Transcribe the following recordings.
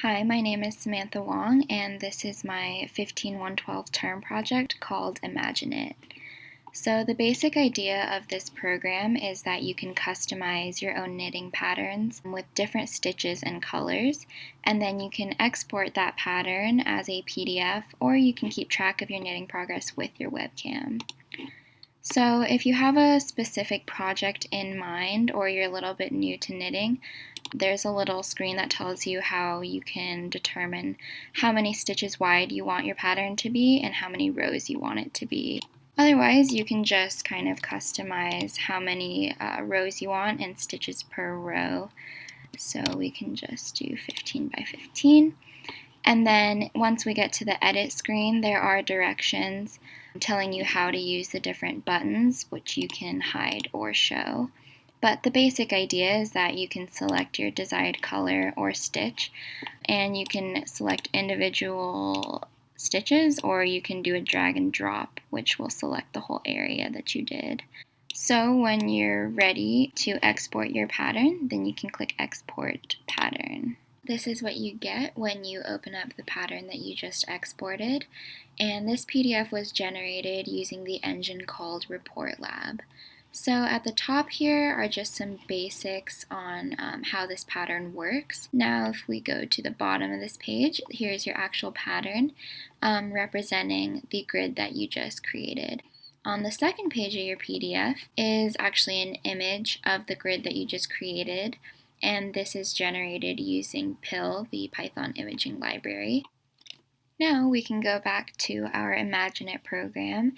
Hi, my name is Samantha Wong, and this is my 15112 term project called ImagiKnit. So the basic idea of this program is that you can customize your own knitting patterns with different stitches and colors, and then you can export that pattern as a PDF, or you can keep track of your knitting progress with your webcam. So if you have a specific project in mind, or you're a little bit new to knitting, there's a little screen that tells you how you can determine how many stitches wide you want your pattern to be and how many rows you want it to be. Otherwise, you can just kind of customize how many rows you want and stitches per row. So we can just do 15 by 15. And then once we get to the edit screen, there are directions telling you how to use the different buttons, which you can hide or show. But the basic idea is that you can select your desired color or stitch, and you can select individual stitches, or you can do a drag and drop, which will select the whole area that you did. So when you're ready to export your pattern, then you can click Export Pattern. This is what you get when you open up the pattern that you just exported, and this PDF was generated using the engine called Report Lab. So at the top here are just some basics on how this pattern works. Now if we go to the bottom of this page, here's your actual pattern representing the grid that you just created. On the second page of your PDF is actually an image of the grid that you just created, and this is generated using PIL, the Python imaging library. Now we can go back to our ImagiKnit program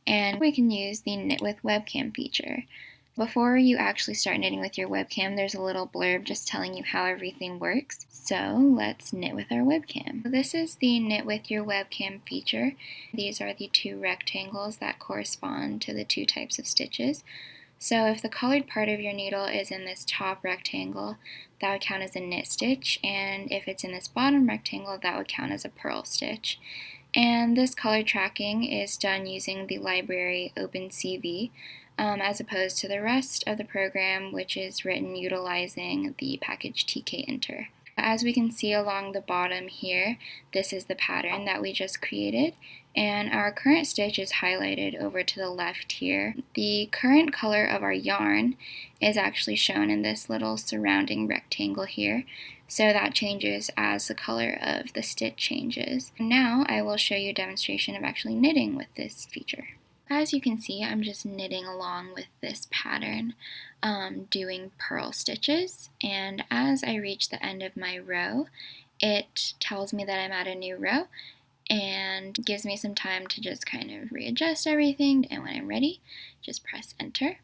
and we can use the Knit with Webcam feature. Before you actually start knitting with your webcam, there's a little blurb just telling you how everything works. So let's knit with our webcam. This is the Knit with your webcam feature. These are the two rectangles that correspond to the two types of stitches. So if the colored part of your needle is in this top rectangle, that would count as a knit stitch, and if it's in this bottom rectangle, that would count as a purl stitch. And this color tracking is done using the library OpenCV, as opposed to the rest of the program, which is written utilizing the package tkinter. As we can see along the bottom here, this is the pattern that we just created, and our current stitch is highlighted over to the left here. The current color of our yarn is actually shown in this little surrounding rectangle here, so that changes as the color of the stitch changes. Now I will show you a demonstration of actually knitting with this feature. As you can see, I'm just knitting along with this pattern, doing purl stitches, and as I reach the end of my row, it tells me that I'm at a new row and gives me some time to just kind of readjust everything, and when I'm ready, just press enter.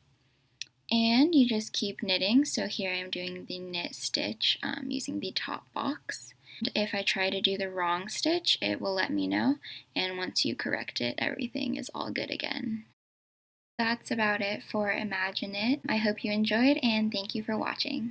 And you just keep knitting. So here I'm doing the knit stitch using the top box. If I try to do the wrong stitch, it will let me know, and once you correct it, everything is all good again. That's about it for ImagiKnit. I hope you enjoyed, and thank you for watching.